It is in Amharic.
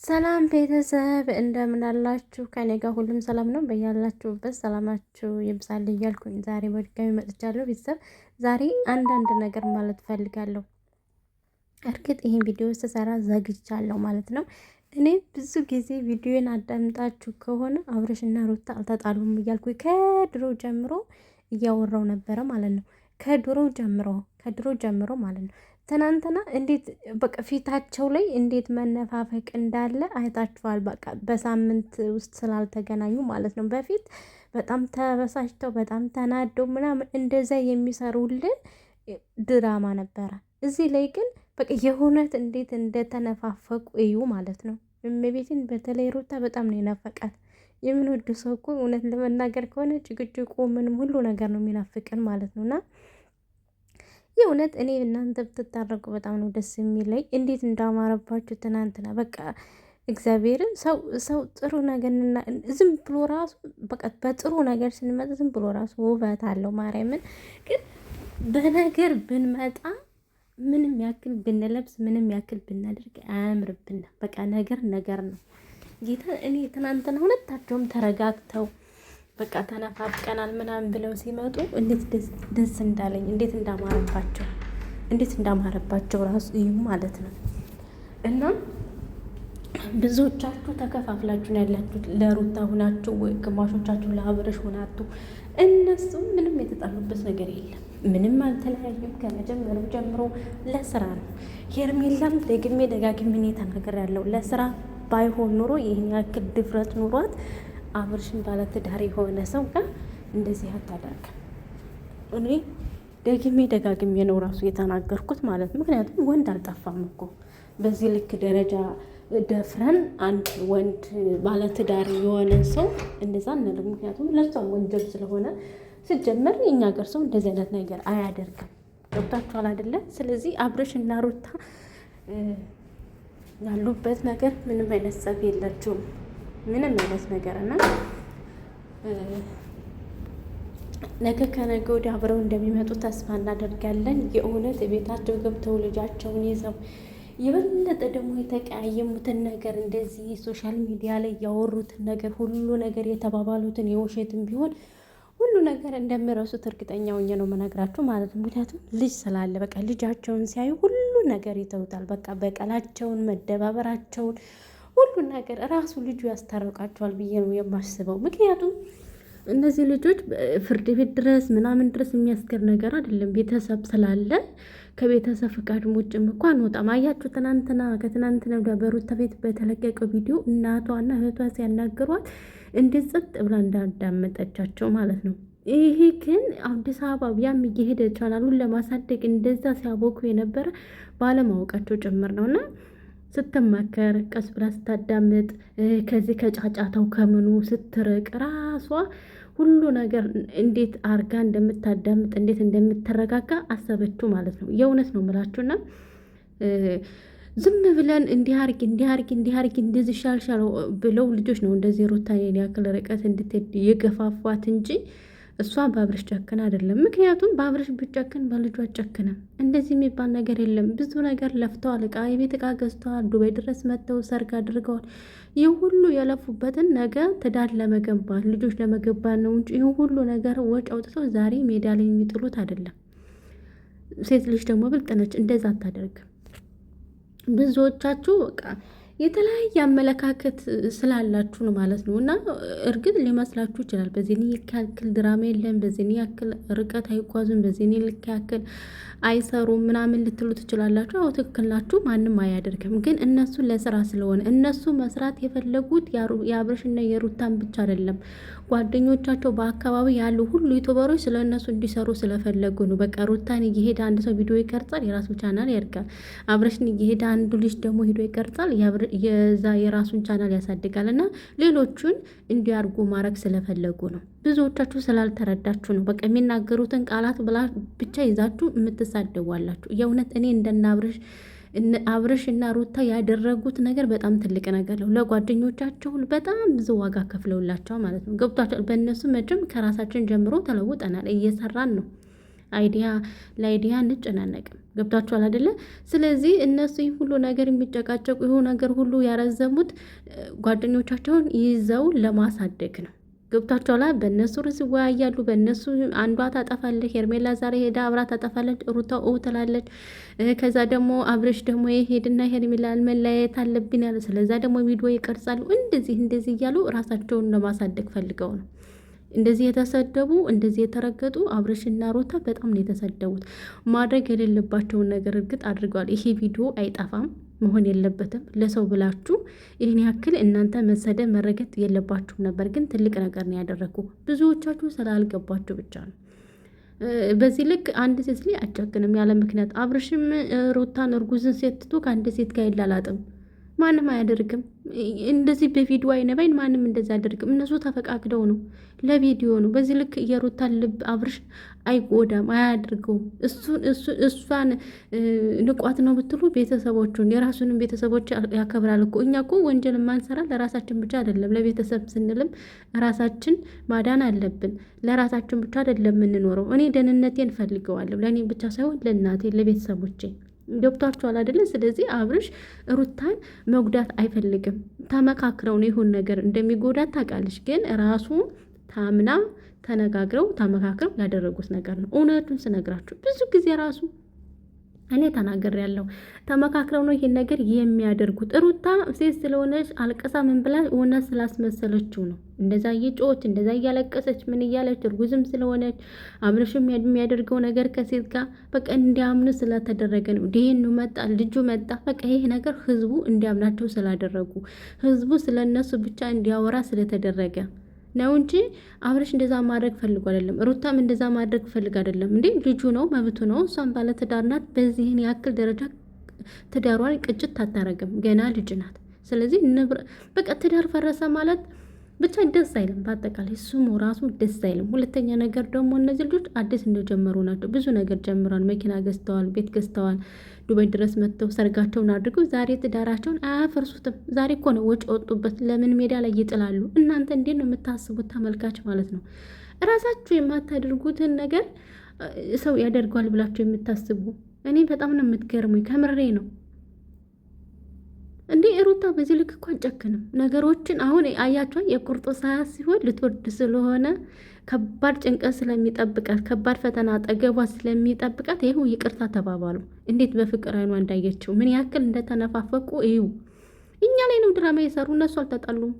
ሰላም ቤተሰብ እንደምን አላችሁ? ከኔ ጋር ሁሉም ሰላም ነው። በያላችሁበት ሰላማችሁ ይብዛል እያልኩኝ ዛሬ በድጋሚ መጥቻለሁ። ቤተሰብ ዛሬ አንዳንድ ነገር ማለት ፈልጋለሁ። እርግጥ ይህን ቪዲዮ ስሰራ ዘግቻለሁ ማለት ነው። እኔ ብዙ ጊዜ ቪዲዮን አዳምጣችሁ ከሆነ አብርሽና ሩታ አልተጣሉም እያልኩኝ ከድሮ ጀምሮ እያወራው ነበረ ማለት ነው። ከድሮ ጀምሮ ማለት ነው። ትናንትና እንዴት በቃ ፊታቸው ላይ እንዴት መነፋፈቅ እንዳለ አይታችኋል። በቃ በሳምንት ውስጥ ስላልተገናኙ ማለት ነው። በፊት በጣም ተበሳጭተው በጣም ተናደው ምናምን እንደዛ የሚሰሩልን ድራማ ነበረ። እዚህ ላይ ግን በቃ የእውነት እንዴት እንደተነፋፈቁ እዩ ማለት ነው። እመቤቴን በተለይ ሩታ በጣም ነው የናፈቃት። የምንወዱ ሰው እኮ እውነት ለመናገር ከሆነ ጭቅጭቁ ምንም ሁሉ ነገር ነው የሚናፍቅን ማለት ነው። እና የእውነት እኔ እናንተ ብትታረቁ በጣም ነው ደስ የሚለኝ። እንዴት እንዳማረባችሁ ትናንትና በቃ እግዚአብሔርን ሰው ጥሩ ነገርና ዝም ብሎ ራሱ በቃ በጥሩ ነገር ስንመጣ ዝም ብሎ ራሱ ውበት አለው። ማርያምን ግን በነገር ብንመጣ ምንም ያክል ብንለብስ ምንም ያክል ብናደርግ አያምርብን። በቃ ነገር ነው ጌታ። እኔ ትናንትና ሁለታቸውም ተረጋግተው በቃ ተነፋፍቀናል ምናምን ብለው ሲመጡ እንዴት ደስ እንዳለኝ እንዴት እንዳማረባቸው ራሱ እዩ ማለት ነው። እና ብዙዎቻችሁ ተከፋፍላችሁ ነው ያላችሁት። ለሩታ ሁናችሁ ወይ ግማሾቻችሁ ለአብርሽ ሁናችሁ። እነሱ ምንም የተጣሉበት ነገር የለም። ምንም አልተለያዩም። ከመጀመሪያው ጀምሮ ለስራ ነው። ሄርሜላም ደግሜ ደጋግሜ ተናግሬያለሁ። ለስራ ባይሆን ኑሮ ይህን ያክል ድፍረት ኑሯት አብርሽን ባለትዳር የሆነ ሰው ጋር እንደዚህ አታደርግም። እኔ ደጋግሜ ነው ራሱ የተናገርኩት ማለት ነው። ምክንያቱም ወንድ አልጠፋም እኮ በዚህ ልክ ደረጃ ደፍረን አንድ ወንድ ባለትዳር የሆነ ሰው እንደዛ እንልም። ምክንያቱም ለሷም ወንጀል ስለሆነ ሲጀመር የኛ ሀገር ሰው እንደዚህ አይነት ነገር አያደርግም። ገብታችኋል አይደለ? ስለዚህ አብርሽና ሩታ ያሉበት ነገር ምንም አይነት ጸብ የላቸውም። ምንም አይነት ነገር እና ነገ ከነገ ወዲያ አብረው እንደሚመጡ ተስፋ እናደርጋለን። የእውነት ቤታቸው ገብተው ልጃቸውን ይዘው የበለጠ ደግሞ የተቀያየሙትን ነገር እንደዚህ ሶሻል ሚዲያ ላይ ያወሩትን ነገር ሁሉ ነገር የተባባሉትን የውሸትም ቢሆን ሁሉ ነገር እንደሚረሱት እርግጠኛ ሆኜ ነው የምነግራችሁ ማለት ነው። ምክንያቱም ልጅ ስላለ በቃ ልጃቸውን ሲያዩ ሁሉ ነገር ይተውታል። በቃ በቀላቸውን መደባበራቸውን ሁሉን ነገር ራሱ ልጁ ያስታርቃቸዋል ብዬ ነው የማስበው። ምክንያቱም እነዚህ ልጆች ፍርድ ቤት ድረስ ምናምን ድረስ የሚያስገር ነገር አይደለም። ቤተሰብ ስላለ ከቤተሰብ ፍቃድ ውጭም እኮ አንወጣም። አያችሁ ከትናንትና ወዲያ በሩታ ቤት በተለቀቀው ቪዲዮ እናቷና እህቷ ሲያናግሯት እንዴት ጸጥ ብላ እንዳዳመጠቻቸው ማለት ነው። ይሄ ግን አዲስ አበባ ያም እየሄደ ቻናሉን ለማሳደግ እንደዛ ሲያቦኩ የነበረ ባለማወቃቸው ጭምር ነውና ስትመከር ቀስ ብላ ስታዳምጥ ከዚህ ከጫጫታው ከምኑ ስትርቅ ራሷ ሁሉ ነገር እንዴት አርጋ እንደምታዳምጥ እንዴት እንደምትረጋጋ አሰበችው ማለት ነው። የእውነት ነው የምላችሁና ዝም ብለን እንዲያርግ እንደዚህ ሻልሻል ብለው ልጆች ነው እንደዚህ ሩታን ያክል ርቀት እንድትሄድ የገፋፏት እንጂ እሷ በአብርሽ ጨክን አይደለም። ምክንያቱም በአብርሽ ብጨክን በልጇ አጨክንም። እንደዚህ የሚባል ነገር የለም። ብዙ ነገር ለፍተዋል። የቤት እቃ ገዝተዋል። ዱባይ ድረስ መጥተው ሰርግ አድርገዋል። ይህ ሁሉ የለፉበትን ነገር ትዳር ለመገንባት ልጆች ለመገንባት ነው እንጂ ይህ ሁሉ ነገር ወጪ አውጥተው ዛሬ ሜዳ ላይ የሚጥሉት አይደለም። ሴት ልጅ ደግሞ ብልጥ ነች፣ እንደዛ አታደርግም። ብዙዎቻችሁ በቃ የተለያየ አመለካከት ስላላችሁ ነው ማለት ነው። እና እርግጥ ሊመስላችሁ ይችላል። በዚህ ያክል ድራማ የለም፣ በዚህ ያክል ርቀት አይጓዙም፣ በዚህ ልክ ያክል አይሰሩም ምናምን ልትሉ ትችላላችሁ። አዎ ትክክል ናችሁ። ማንም አያደርግም። ግን እነሱ ለስራ ስለሆነ እነሱ መስራት የፈለጉት የአብርሽና የሩታን ብቻ አይደለም። ጓደኞቻቸው በአካባቢ ያሉ ሁሉ ዩቱበሮች ስለ እነሱ እንዲሰሩ ስለፈለጉ ነው። በቃ ሩታን እየሄደ አንድ ሰው ቪዲዮ ይቀርጻል፣ የራሱ ቻናል ያድጋል። አብርሽን እየሄደ አንዱ ልጅ ደግሞ ሄዶ ይቀርጻል፣ የዛ የራሱን ቻናል ያሳድጋል። እና ሌሎቹን እንዲያርጉ ማድረግ ስለፈለጉ ነው። ብዙዎቻችሁ ስላልተረዳችሁ ነው። በቃ የሚናገሩትን ቃላት ብቻ ይዛችሁ የምትሳደቧላችሁ። የእውነት እኔ እንደና አብርሽ እና ሩታ ያደረጉት ነገር በጣም ትልቅ ነገር ነው። ለጓደኞቻቸው በጣም ብዙ ዋጋ ከፍለውላቸው ማለት ነው። ገብቷቸው በእነሱ መቼም ከራሳችን ጀምሮ ተለውጠናል። እየሰራን ነው። ለአይዲያ እንጨናነቅም ገብታችኋል አይደለ? ስለዚህ እነሱ ይህ ሁሉ ነገር የሚጨቃጨቁ ይሁ ነገር ሁሉ ያረዘሙት ጓደኞቻቸውን ይዘው ለማሳደግ ነው። ገብታችኋል? በእነሱ ርዕስ ይወያያሉ። በእነሱ አንዷ ታጠፋለች፣ ሄርሜላ ዛሬ ሄዳ አብራ ታጠፋለች፣ ሩታ ትላለች። ከዛ ደግሞ አብረሽ ደግሞ የሄድና ሄርሜላ መለያየት አለብን ያለ፣ ስለዛ ደግሞ ቪዲዮ ይቀርጻሉ። እንደዚህ እያሉ ራሳቸውን ለማሳደግ ፈልገው ነው እንደዚህ የተሰደቡ እንደዚህ የተረገጡ። አብረሽና ሩታ በጣም ነው የተሰደቡት። ማድረግ የሌለባቸውን ነገር እርግጥ አድርገዋል። ይሄ ቪዲዮ አይጠፋም፣ መሆን የለበትም። ለሰው ብላችሁ ይህን ያክል እናንተ መሰደብ መረገጥ የለባችሁም ነበር። ግን ትልቅ ነገር ነው ያደረጉ። ብዙዎቻችሁ ስላልገባችሁ ብቻ ነው። በዚህ ልክ አንድ ሴት ላይ አጨክንም ያለ ምክንያት። አብረሽም ሩታን እርጉዝን ሴት ትቶ ከአንድ ሴት ጋር ይላላጥም። ማንም አያደርግም እንደዚህ በቪዲዮ አይነባይን። ማንም እንደዚህ አያደርግም። እነሱ ተፈቃቅደው ነው፣ ለቪዲዮ ነው። በዚህ ልክ የሩታን ልብ አብርሽ አይጎዳም፣ አያደርገውም። እሷን ንቋት ነው ብትሉ ቤተሰቦቹን የራሱንም ቤተሰቦች ያከብራል እኮ። እኛ እኮ ወንጀል ማንሰራ ለራሳችን ብቻ አይደለም፣ ለቤተሰብ ስንልም ራሳችን ማዳን አለብን። ለራሳችን ብቻ አይደለም የምንኖረው። እኔ ደህንነቴን ፈልገዋለሁ፣ ለእኔ ብቻ ሳይሆን ለእናቴ፣ ለቤተሰቦቼ። ገብቷችኋል አይደለ? ስለዚህ አብርሽ ሩታን መጉዳት አይፈልግም። ተመካክረው ነው ይሁን ነገር እንደሚጎዳት ታውቃለች። ግን ራሱ ታምና ተነጋግረው ተመካክረው ያደረጉት ነገር ነው። እውነቱን ስነግራችሁ ብዙ ጊዜ ራሱ እኔ ተናገር ያለው ተመካክረው ነው ይሄን ነገር የሚያደርጉት። ሩታ ሴት ስለሆነች አልቀሳ ምን ብላ እውነት ስላስመሰለችው ነው እንደዛ እየጮች እንደዛ እያለቀሰች ምን እያለች እርጉዝም ስለሆነች አብረሽም የሚያደርገው ነገር ከሴት ጋር በቃ እንዲያምኑ ስለተደረገ ነው። ዲኑ መጣ፣ ልጁ መጣ። በቃ ይሄ ነገር ህዝቡ እንዲያምናቸው ስላደረጉ ህዝቡ ስለነሱ ብቻ እንዲያወራ ስለተደረገ ነው እንጂ አብረሽ እንደዛ ማድረግ ፈልጎ አይደለም። ሩታም እንደዛ ማድረግ ፈልግ አይደለም። እንዴ ልጁ ነው፣ መብቱ ነው። እሷም ባለ ትዳር ናት። በዚህን ያክል ደረጃ ትዳሯን ቅጭት አታረግም። ገና ልጅ ናት። ስለዚህ በቃ ትዳር ፈረሰ ማለት ብቻ ደስ አይልም። በአጠቃላይ ስሙ ራሱ ደስ አይልም። ሁለተኛ ነገር ደግሞ እነዚህ ልጆች አዲስ እንደጀመሩ ናቸው። ብዙ ነገር ጀምረዋል። መኪና ገዝተዋል፣ ቤት ገዝተዋል፣ ዱባይ ድረስ መጥተው ሰርጋቸውን አድርገው ዛሬ ትዳራቸውን አያፈርሱትም። ዛሬ እኮ ነው ወጪ ወጡበት። ለምን ሜዳ ላይ ይጥላሉ? እናንተ እንዴት ነው የምታስቡት? ተመልካች ማለት ነው። እራሳችሁ የማታደርጉትን ነገር ሰው ያደርገዋል ብላችሁ የምታስቡ እኔ በጣም ነው የምትገርሙኝ። ከምሬ ነው። እንዴ ሩታ በዚህ ልክ እኮ አጨክንም ነገሮችን። አሁን አያቸዋል የቁርጡ ሰዓት ሲሆን ልትወርድ ስለሆነ ከባድ ጭንቀት ስለሚጠብቃት ከባድ ፈተና አጠገቧ ስለሚጠብቃት ይኸው ይቅርታ ተባባሉ። እንዴት በፍቅር አይኗ እንዳየችው ምን ያክል እንደተነፋፈቁ እዩ። እኛ ላይ ነው ድራማ የሰሩ፣ እነሱ አልተጣሉም።